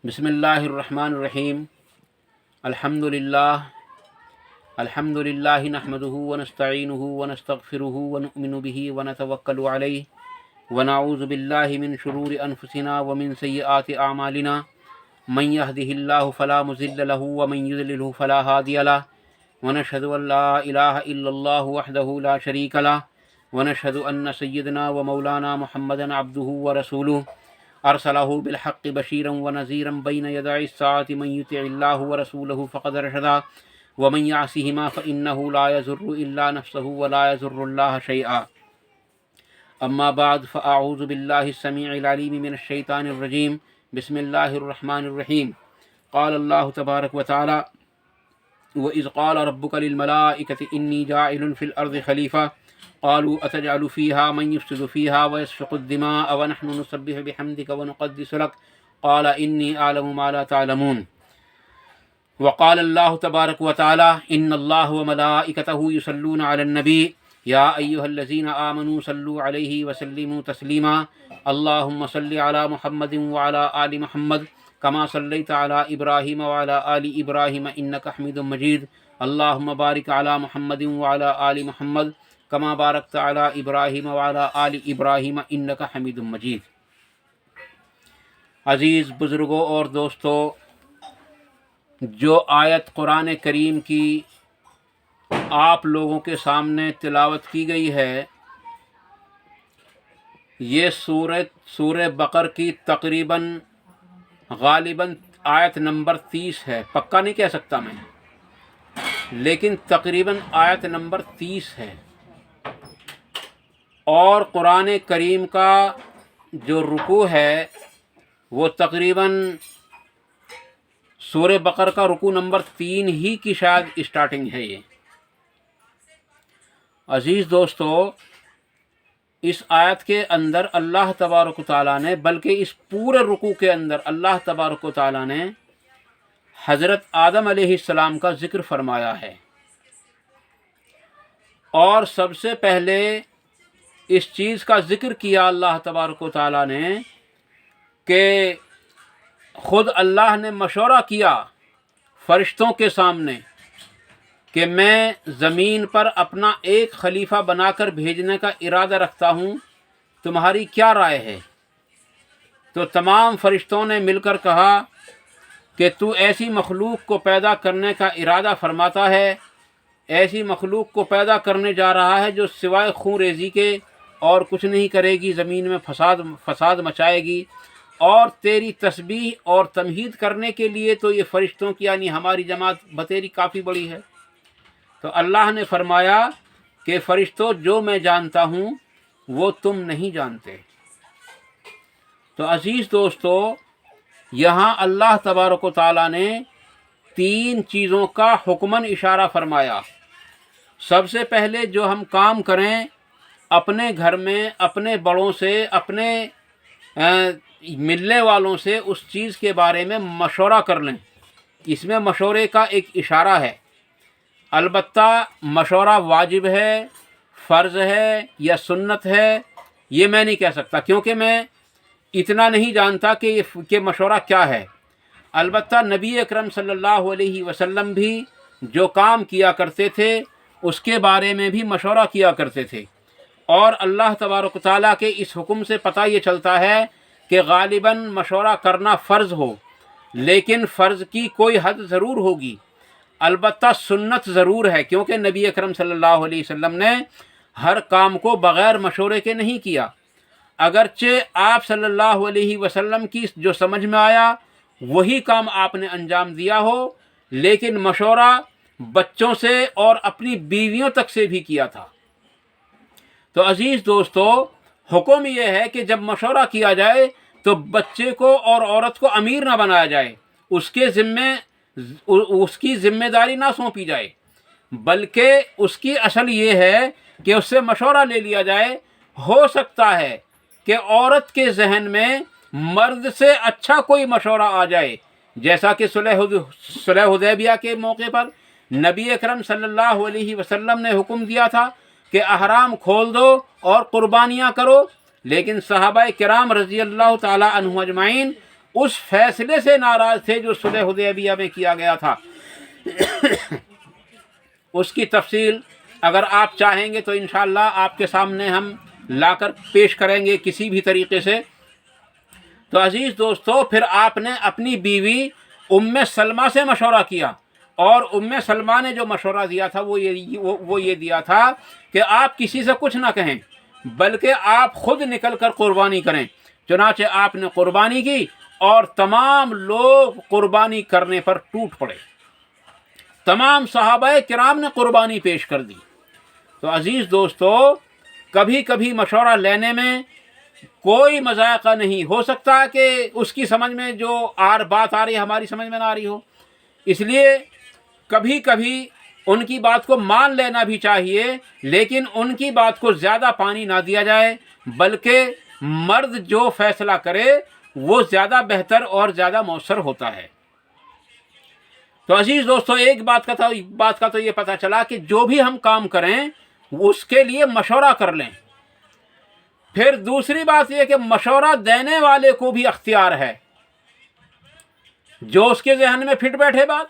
بسم اللہ الرحمن الرحیم الحمد للہ نحمده ونستعینه ونستغفره ونؤمن به ونتوکل علیہ ونعوذ باللہ من شرور انفسنا ومن سیئات اعمالنا من يهده اللہ فلا مضل له ومن يضلل فلا هادی له ونشهد ان لا الہ الا اللہ وحدہ لا شریک له ونشهد ان سیدنا ومولانا محمدا عبدہ ورسولہ ارسلہ بالحق بشیرا ونذیرا بین یدی الساعۃ من یطع اللہ ورسولہ فقد رشدا ومن یعصہما فانہ لا یضر الا نفسہ ولا یضر اللہ شیئا اما بعد فاعوذ باللہ السمیع العلیم من الشیطان الرجیم بسم اللہ الرحمن الرحیم قال اللہ تبارک وتعالی وَإِذْ قَالَ رَبُّكَ لِلْمَلَائِكَةِ إِنِّي جَاعِلٌ فِي الْأَرْضِ خَلِيفَةً قالوا أتجعل فيها من يفسد فيها ويسفك الدماء ونحن نسبح بحمدك ونقدس لك قال إني أعلم ما لا تعلمون وقال الله تبارك وتعالى إن الله وملائكته يصلون على النبي يا أيها الذين آمنوا صلوا عليه وسلموا تسليما اللهم صل على محمد وعلى آل محمد كما صليت على إبراهيم وعلى آل إبراهيم إنك حميد مجيد اللهم بارك على محمد وعلى آل محمد کما بارکت علی ابراہیم وعلی آل ابراہیم انک حمید مجید۔ عزیز بزرگوں اور دوستو، جو آیت قرآن کریم کی آپ لوگوں کے سامنے تلاوت کی گئی ہے، یہ سورہ بقر کی غالباً آیت نمبر 30 ہے، پکا نہیں کہہ سکتا میں، لیکن تقریباً آیت نمبر 30 ہے۔ اور قرآن کریم کا جو رکوع ہے وہ تقریباً سورہ بقر کا رکوع نمبر 3 ہی کی شاید اسٹارٹنگ ہے یہ۔ عزیز دوستو، اس آیت کے اندر اللہ تبارک و تعالیٰ نے، بلکہ اس پورے رکوع کے اندر اللہ تبارک و تعالیٰ نے حضرت آدم علیہ السلام کا ذکر فرمایا ہے، اور سب سے پہلے اس چیز کا ذکر کیا اللہ تبارک و تعالیٰ نے کہ خود اللہ نے مشورہ کیا فرشتوں کے سامنے کہ میں زمین پر اپنا ایک خلیفہ بنا کر بھیجنے کا ارادہ رکھتا ہوں، تمہاری کیا رائے ہے؟ تو تمام فرشتوں نے مل کر کہا کہ تو ایسی مخلوق کو پیدا کرنے کا ارادہ فرماتا ہے، ایسی مخلوق کو پیدا کرنے جا رہا ہے جو سوائے خون ریزی کے اور کچھ نہیں کرے گی، زمین میں فساد مچائے گی، اور تیری تسبیح اور تمہید کرنے کے لیے تو یہ فرشتوں کی یعنی ہماری جماعت بتیری کافی بڑی ہے۔ تو اللہ نے فرمایا کہ فرشتوں، جو میں جانتا ہوں وہ تم نہیں جانتے۔ تو عزیز دوستو، یہاں اللہ تبارک و تعالیٰ نے 3 چیزوں کا حکماً اشارہ فرمایا۔ سب سے پہلے جو ہم کام کریں، اپنے گھر میں اپنے بڑوں سے، اپنے ملنے والوں سے اس چیز کے بارے میں مشورہ کر لیں۔ اس میں مشورے کا ایک اشارہ ہے۔ البتہ مشورہ واجب ہے، فرض ہے یا سنت ہے، یہ میں نہیں کہہ سکتا، کیونکہ میں اتنا نہیں جانتا کہ مشورہ کیا ہے۔ البتہ نبی اکرم صلی اللہ علیہ وسلم بھی جو کام کیا کرتے تھے اس کے بارے میں بھی مشورہ کیا کرتے تھے، اور اللہ تبارک و تعالیٰ کے اس حکم سے پتہ یہ چلتا ہے کہ غالباً مشورہ کرنا فرض ہو، لیکن فرض کی کوئی حد ضرور ہوگی، البتہ سنت ضرور ہے، کیونکہ نبی اکرم صلی اللہ علیہ وسلم نے ہر کام کو بغیر مشورے کے نہیں کیا۔ اگرچہ آپ صلی اللہ علیہ وسلم کی جو سمجھ میں آیا وہی کام آپ نے انجام دیا ہو، لیکن مشورہ بچوں سے اور اپنی بیویوں تک سے بھی کیا تھا۔ تو عزیز دوستو، حکم یہ ہے کہ جب مشورہ کیا جائے تو بچے کو اور عورت کو امیر نہ بنایا جائے، اس کی ذمہ داری نہ سونپی جائے، بلکہ اس کی اصل یہ ہے کہ اس سے مشورہ لے لیا جائے۔ ہو سکتا ہے کہ عورت کے ذہن میں مرد سے اچھا کوئی مشورہ آ جائے، جیسا کہ صلح حدیبیہ کے موقع پر نبی اکرم صلی اللہ علیہ وسلم نے حکم دیا تھا کہ احرام کھول دو اور قربانیاں کرو، لیکن صحابہ کرام رضی اللہ تعالی عنہ اجمعین اس فیصلے سے ناراض تھے جو صلح حدیبیہ میں کیا گیا تھا۔ اس کی تفصیل اگر آپ چاہیں گے تو انشاءاللہ آپ کے سامنے ہم لا کر پیش کریں گے کسی بھی طریقے سے۔ تو عزیز دوستو، پھر آپ نے اپنی بیوی ام سلمہ سے مشورہ کیا، اور ام سلمہ نے جو مشورہ دیا تھا وہ یہ دیا تھا کہ آپ کسی سے کچھ نہ کہیں، بلکہ آپ خود نکل کر قربانی کریں۔ چنانچہ آپ نے قربانی کی اور تمام لوگ قربانی کرنے پر ٹوٹ پڑے، تمام صحابہ کرام نے قربانی پیش کر دی۔ تو عزیز دوستو، کبھی کبھی مشورہ لینے میں کوئی مذائقہ نہیں، ہو سکتا کہ اس کی سمجھ میں جو بات آ رہی ہے ہماری سمجھ میں نہ آ رہی ہو، اس لیے کبھی کبھی ان کی بات کو مان لینا بھی چاہیے، لیکن ان کی بات کو زیادہ پانی نہ دیا جائے، بلکہ مرد جو فیصلہ کرے وہ زیادہ بہتر اور زیادہ مؤثر ہوتا ہے۔ تو عزیز دوستو، ایک بات کا تو یہ پتہ چلا کہ جو بھی ہم کام کریں اس کے لیے مشورہ کر لیں۔ پھر دوسری بات یہ کہ مشورہ دینے والے کو بھی اختیار ہے، جو اس کے ذہن میں پھٹ بیٹھے بات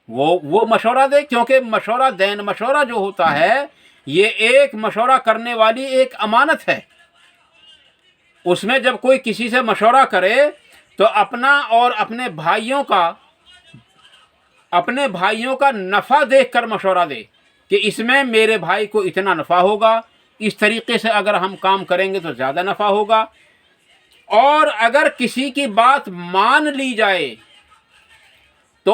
وہ مشورہ دے، کیونکہ مشورہ جو ہوتا ہے یہ ایک مشورہ کرنے والی ایک امانت ہے۔ اس میں جب کوئی کسی سے مشورہ کرے تو اپنا اور اپنے بھائیوں کا نفع دیکھ کر مشورہ دے کہ اس میں میرے بھائی کو اتنا نفع ہوگا، اس طریقے سے اگر ہم کام کریں گے تو زیادہ نفع ہوگا۔ اور اگر کسی کی بات مان لی جائے تو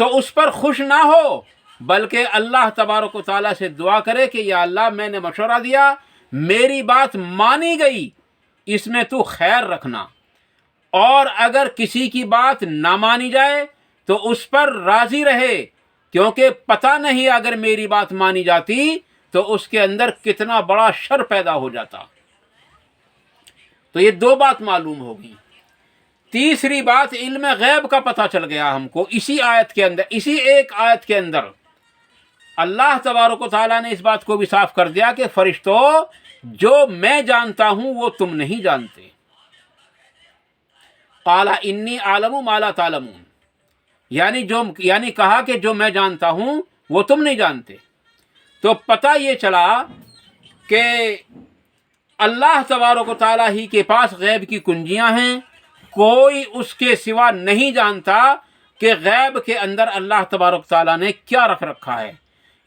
اس پر خوش نہ ہو، بلکہ اللہ تبارک و تعالیٰ سے دعا کرے کہ یا اللہ، میں نے مشورہ دیا، میری بات مانی گئی، اس میں تو خیر رکھنا۔ اور اگر کسی کی بات نہ مانی جائے تو اس پر راضی رہے، کیونکہ پتہ نہیں اگر میری بات مانی جاتی تو اس کے اندر کتنا بڑا شر پیدا ہو جاتا۔ تو یہ دو بات معلوم ہوگی۔ تیسری بات، علم غیب کا پتہ چل گیا ہم کو اسی ایک آیت کے اندر اللہ تبارک و تعالیٰ نے اس بات کو بھی صاف کر دیا کہ فرشتوں، جو میں جانتا ہوں وہ تم نہیں جانتے۔ قال انی اعلم ما لا تعلمون، یعنی کہا کہ جو میں جانتا ہوں وہ تم نہیں جانتے۔ تو پتہ یہ چلا کہ اللہ تبارک و تعالیٰ ہی کے پاس غیب کی کنجیاں ہیں، کوئی اس کے سوا نہیں جانتا کہ غیب کے اندر اللہ تبارک و تعالیٰ نے کیا رکھ رکھا ہے۔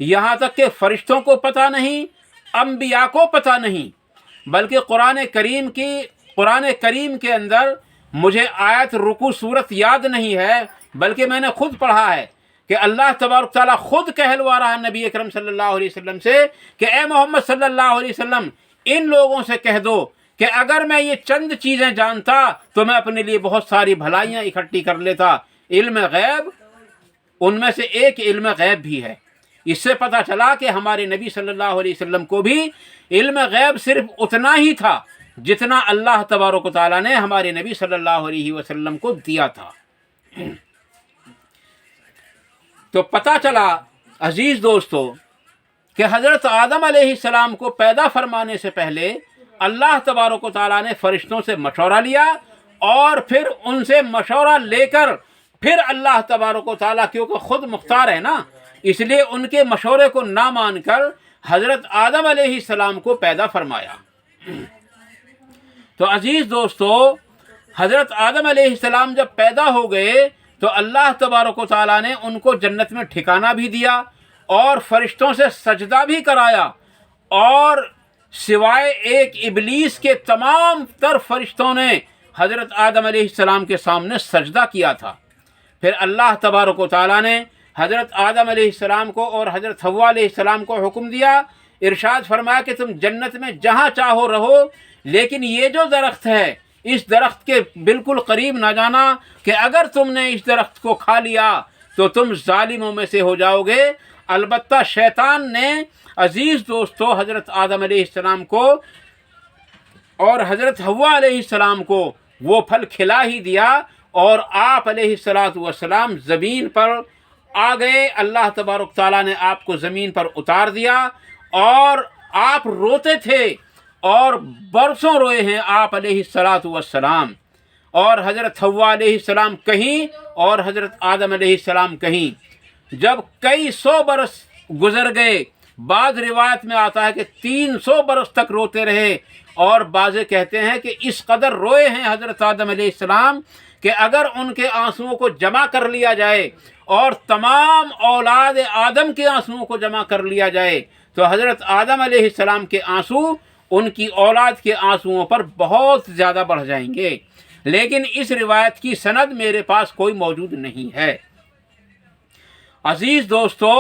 یہاں تک کہ فرشتوں کو پتہ نہیں، انبیاء کو پتہ نہیں، بلکہ قرآن کریم کے اندر مجھے آیت رکوع سورت یاد نہیں ہے، بلکہ میں نے خود پڑھا ہے کہ اللہ تبارک تعالیٰ خود کہلوا رہا ہے نبی اکرم صلی اللہ علیہ وسلم سے کہ اے محمد صلی اللہ علیہ وسلم، ان لوگوں سے کہہ دو کہ اگر میں یہ چند چیزیں جانتا تو میں اپنے لیے بہت ساری بھلائیاں اکٹھی کر لیتا۔ علم غیب ان میں سے ایک علم غیب بھی ہے۔ اس سے پتہ چلا کہ ہمارے نبی صلی اللہ علیہ وسلم کو بھی علم غیب صرف اتنا ہی تھا جتنا اللہ تبارک و تعالیٰ نے ہمارے نبی صلی اللہ علیہ وسلم کو دیا تھا۔ تو پتہ چلا عزیز دوستو کہ حضرت آدم علیہ السلام کو پیدا فرمانے سے پہلے اللہ تبارک و تعالیٰ نے فرشتوں سے مشورہ لیا، اور پھر ان سے مشورہ لے کر پھر اللہ تبارک و تعالیٰ، کیونکہ خود مختار ہے نا، اس لیے ان کے مشورے کو نہ مان کر حضرت آدم علیہ السلام کو پیدا فرمایا۔ تو عزیز دوستو، حضرت آدم علیہ السلام جب پیدا ہو گئے تو اللہ تبارک و تعالیٰ نے ان کو جنت میں ٹھکانہ بھی دیا اور فرشتوں سے سجدہ بھی کرایا، اور سوائے ایک ابلیس کے تمام تر فرشتوں نے حضرت آدم علیہ السلام کے سامنے سجدہ کیا تھا۔ پھر اللہ تبارک و تعالیٰ نے حضرت آدم علیہ السلام کو اور حضرت حوا علیہ السلام کو حکم دیا، ارشاد فرمایا کہ تم جنت میں جہاں چاہو رہو، لیکن یہ جو درخت ہے اس درخت کے بالکل قریب نہ جانا، کہ اگر تم نے اس درخت کو کھا لیا تو تم ظالموں میں سے ہو جاؤ گے۔ البتہ شیطان نے عزیز دوستو حضرت آدم علیہ السلام کو اور حضرت حوا علیہ السلام کو وہ پھل کھلا ہی دیا، اور آپ علیہ السلام زمین پر آ گئے۔ اللہ تبارک تعالیٰ نے آپ کو زمین پر اتار دیا، اور آپ روتے تھے اور برسوں روئے ہیں آپ علیہ السلام، اور حضرت حوا علیہ السلام کہیں اور حضرت آدم علیہ السلام کہیں۔ جب کئی 100 برس گزر گئے، بعض روایت میں آتا ہے کہ 300 برس تک روتے رہے، اور بعض کہتے ہیں کہ اس قدر روئے ہیں حضرت آدم علیہ السلام کہ اگر ان کے آنسوؤں کو جمع کر لیا جائے اور تمام اولاد آدم کے آنسوؤں کو جمع کر لیا جائے تو حضرت آدم علیہ السلام کے آنسو ان کی اولاد کے آنسوؤں پر بہت زیادہ بڑھ جائیں گے، لیکن اس روایت کی سند میرے پاس کوئی موجود نہیں ہے۔ عزیز دوستو،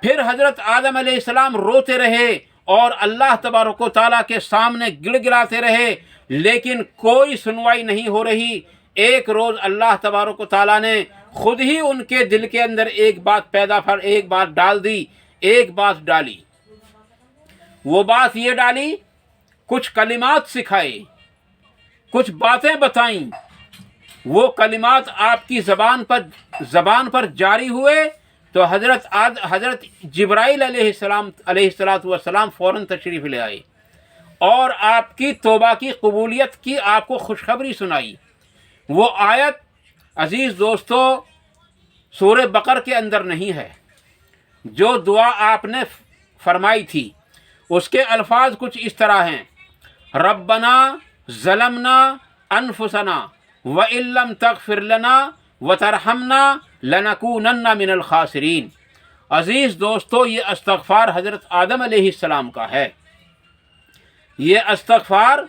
پھر حضرت آدم علیہ السلام روتے رہے اور اللہ تبارک و تعالیٰ کے سامنے گڑ گڑاتے رہے، لیکن کوئی سنوائی نہیں ہو رہی۔ ایک روز اللہ تبارک و تعالیٰ نے خود ہی ان کے دل کے اندر ایک بات ڈال دی، ایک بات ڈالی۔ وہ بات یہ ڈالی، کچھ کلمات سکھائے، کچھ باتیں بتائیں۔ وہ کلمات آپ کی زبان پر جاری ہوئے تو حضرت جبرائیل علیہ السلام فوراً تشریف لے آئے اور آپ کی توبہ کی قبولیت کی آپ کو خوشخبری سنائی۔ وہ آیت عزیز دوستو سورہ بقر کے اندر نہیں ہے، جو دعا آپ نے فرمائی تھی اس کے الفاظ کچھ اس طرح ہیں: ربنا ظلمنا انفسنا وَإِن لَّمْ تَغْفِرْ لَنَا وَتَرْحَمْنَا لَنَكُونَنَّ مِنَ الْخَاسِرِينَ۔ عزیز دوستو، یہ استغفار حضرت آدم علیہ السلام کا ہے، یہ استغفار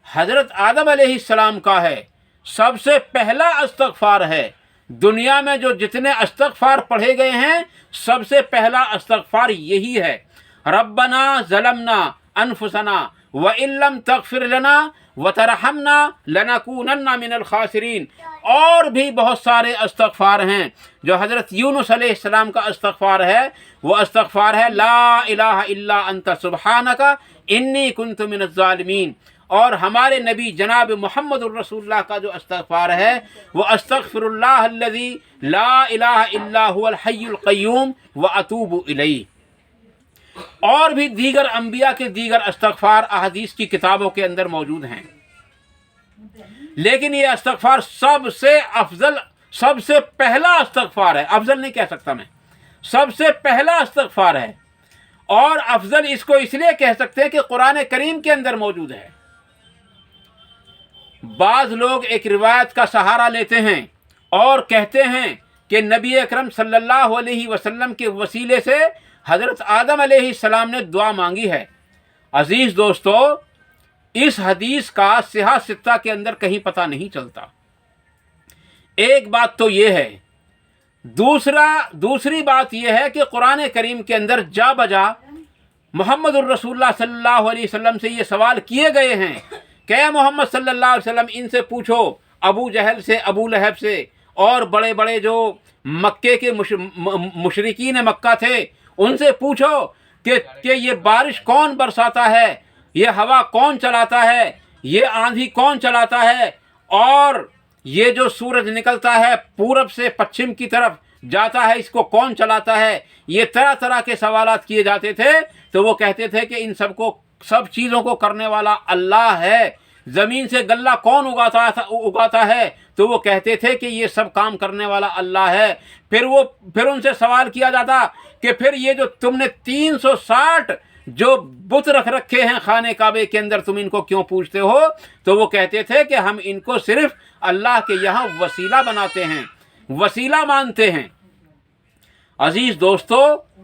حضرت آدم علیہ السلام کا ہے، سب سے پہلا استغفار ہے۔ دنیا میں جو جتنے استغفار پڑھے گئے ہیں سب سے پہلا استغفار یہی ہے، ربنا ظلمنا انفسنا وَإِن لَّمْ تَغْفِرْ لَنَا وَتَرْحَمْنَا لَنَكُونَنَّ مِنَ الْخَاسِرِينَ۔ اور بھی بہت سارے استغفار ہیں۔ جو حضرت یونس علیہ السلام کا استغفار ہے وہ استغفار ہے لا الہ الا انت سبحانک انی کنت من الظالمین۔ اور ہمارے نبی جناب محمد الرسول اللہ کا جو استغفار ہے وہ استغفر اللہ الذی لا الہ الا هو الحی القیوم واتوب الیہ۔ اور بھی دیگر انبیاء کے دیگر استغفار احادیث کی کتابوں کے اندر موجود ہیں، لیکن یہ استغفار سب سے افضل، سب سے پہلا استغفار ہے۔ افضل نہیں کہہ سکتا میں، سب سے پہلا استغفار ہے، اور افضل اس کو اس لیے کہہ سکتے ہیں کہ قرآن کریم کے اندر موجود ہے۔ بعض لوگ ایک روایت کا سہارا لیتے ہیں اور کہتے ہیں کہ نبی اکرم صلی اللہ علیہ وسلم کے وسیلے سے حضرت آدم علیہ السلام نے دعا مانگی ہے۔ عزیز دوستو، اس حدیث کا صحیح ستہ کے اندر کہیں پتہ نہیں چلتا۔ ایک بات تو یہ ہے، دوسری بات یہ ہے کہ قرآن کریم کے اندر جا بجا محمد الرسول اللہ صلی اللہ علیہ وسلم سے یہ سوال کیے گئے ہیں کہ اے محمد صلی اللہ علیہ وسلم ان سے پوچھو، ابو جہل سے، ابو لہب سے، اور بڑے بڑے جو مکے کے مشرکین مکہ تھے ان سے پوچھو کہ یہ بارش کون برساتا ہے، یہ ہوا کون چلاتا ہے، یہ آندھی کون چلاتا ہے، اور یہ جو سورج نکلتا ہے پورب سے پچھم کی طرف جاتا ہے اس کو کون چلاتا ہے۔ یہ طرح طرح کے سوالات کیے جاتے تھے تو وہ کہتے تھے کہ ان سب چیزوں کو کرنے والا اللہ ہے۔ زمین سے غلہ کون اگاتا ہے تو وہ کہتے تھے کہ یہ سب کام کرنے والا اللہ ہے۔ پھر ان سے سوال کیا جاتا کہ پھر یہ جو تم نے 360 جو بت رکھے ہیں خانہ کعبے کے اندر تم ان کو کیوں پوجتے ہو؟ تو وہ کہتے تھے کہ ہم ان کو صرف اللہ کے یہاں وسیلہ بناتے ہیں، وسیلہ مانتے ہیں۔ عزیز دوستو،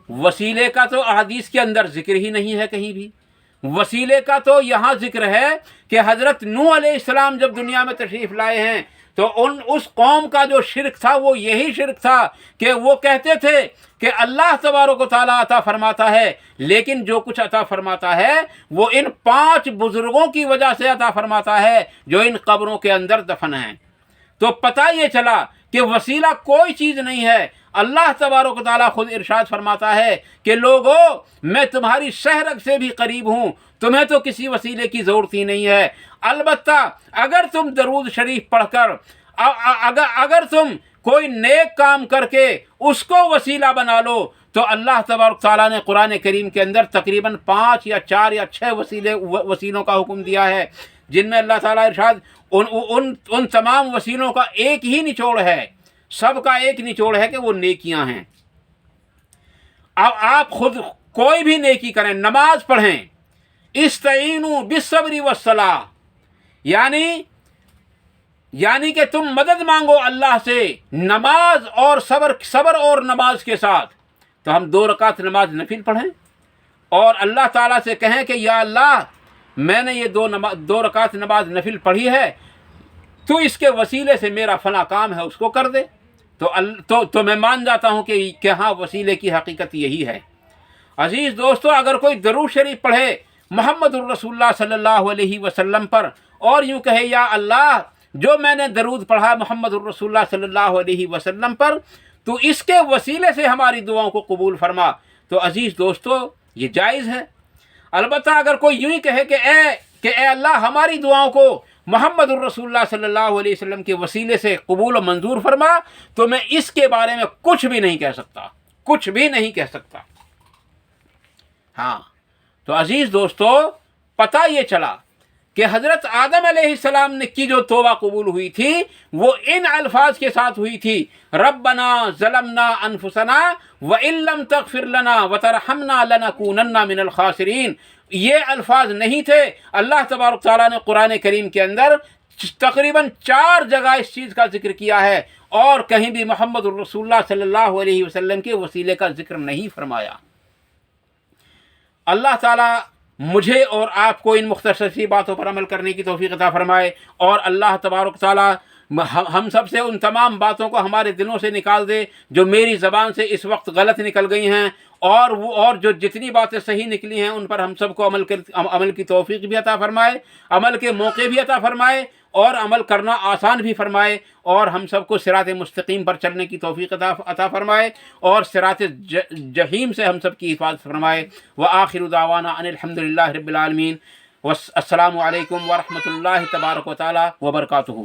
وسیلے کا تو احادیث کے اندر ذکر ہی نہیں ہے کہیں بھی۔ وسیلے کا تو یہاں ذکر ہے کہ حضرت نوح علیہ السلام جب دنیا میں تشریف لائے ہیں تو اس قوم کا جو شرک تھا وہ یہی شرک تھا کہ وہ کہتے تھے کہ اللہ تبارک و تعالیٰ عطا فرماتا ہے، لیکن جو کچھ عطا فرماتا ہے وہ ان 5 بزرگوں کی وجہ سے عطا فرماتا ہے جو ان قبروں کے اندر دفن ہیں۔ تو پتہ یہ چلا کہ وسیلہ کوئی چیز نہیں ہے۔ اللہ تبارک و تعالیٰ خود ارشاد فرماتا ہے کہ لوگو میں تمہاری شہ رگ سے بھی قریب ہوں، تمہیں تو کسی وسیلے کی ضرورت ہی نہیں ہے۔ البتہ اگر تم درود شریف پڑھ کر، اگر تم کوئی نیک کام کر کے اس کو وسیلہ بنا لو تو اللہ تبارک تعالیٰ نے قرآن کریم کے اندر تقریباً 5 یا 4 یا 6 وسیلوں کا حکم دیا ہے جن میں اللہ تعالیٰ ارشاد ان تمام وسیلوں کا ایک ہی نچوڑ ہے، سب کا ایک نچوڑ ہے کہ وہ نیکیاں ہیں۔ اب آپ خود کوئی بھی نیکی کریں، نماز پڑھیں، استعینوا بالصبر والصلاۃ، یعنی کہ تم مدد مانگو اللہ سے نماز اور صبر اور نماز کے ساتھ۔ تو ہم 2 رکعت نماز نفل پڑھیں اور اللہ تعالیٰ سے کہیں کہ یا اللہ میں نے یہ 2 رکعت نماز نفل پڑھی ہے، تو اس کے وسیلے سے میرا فلاں کام ہے اس کو کر دے۔ تو میں مان جاتا ہوں کہ ہاں وسیلے کی حقیقت یہی ہے۔ عزیز دوستو، اگر کوئی درود شریف پڑھے محمد الرسول اللہ صلی اللہ علیہ وسلم پر اور یوں کہے یا اللہ جو میں نے درود پڑھا محمد الرسول اللہ صلی اللہ علیہ وسلم پر، تو اس کے وسیلے سے ہماری دعاؤں کو قبول فرما، تو عزیز دوستو یہ جائز ہے۔ البتہ اگر کوئی یوں ہی کہے کہ اے اللہ ہماری دعاؤں کو محمد الرسول اللہ صلی اللہ علیہ وسلم کے وسیلے سے قبول و منظور فرما، تو میں اس کے بارے میں کچھ بھی نہیں کہہ سکتا، کچھ بھی نہیں کہہ سکتا۔ ہاں تو عزیز دوستو، پتہ یہ چلا کہ حضرت آدم علیہ السلام نے کی جو توبہ قبول ہوئی تھی وہ ان الفاظ کے ساتھ ہوئی تھی، ربنا ظلمنا انفسنا وان لم تغفر لنا وترحمنا لنکونن من الخاسرین۔ یہ الفاظ نہیں تھے، اللہ تبارک تعالیٰ نے قرآن کریم کے اندر تقریباً 4 جگہ اس چیز کا ذکر کیا ہے، اور کہیں بھی محمد الرسول اللہ صلی اللہ علیہ وسلم کے وسیلے کا ذکر نہیں فرمایا۔ اللہ تعالیٰ مجھے اور آپ کو ان مختصر سی باتوں پر عمل کرنے کی توفیق عطا فرمائے، اور اللہ تبارک تعالیٰ ہم سب سے ان تمام باتوں کو ہمارے دلوں سے نکال دے جو میری زبان سے اس وقت غلط نکل گئی ہیں، اور جو جتنی باتیں صحیح نکلی ہیں ان پر ہم سب کو عمل کی توفیق بھی عطا فرمائے، عمل کے موقع بھی عطا فرمائے، اور عمل کرنا آسان بھی فرمائے، اور ہم سب کو صراط مستقیم پر چلنے کی توفیق عطا فرمائے، اور صراط جحیم سے ہم سب کی حفاظت فرمائے۔ وآخر دعوانا ان الحمدللہ رب العالمین، والسلام علیکم ورحمۃ اللہ تبارک و تعالی وبرکاتہ۔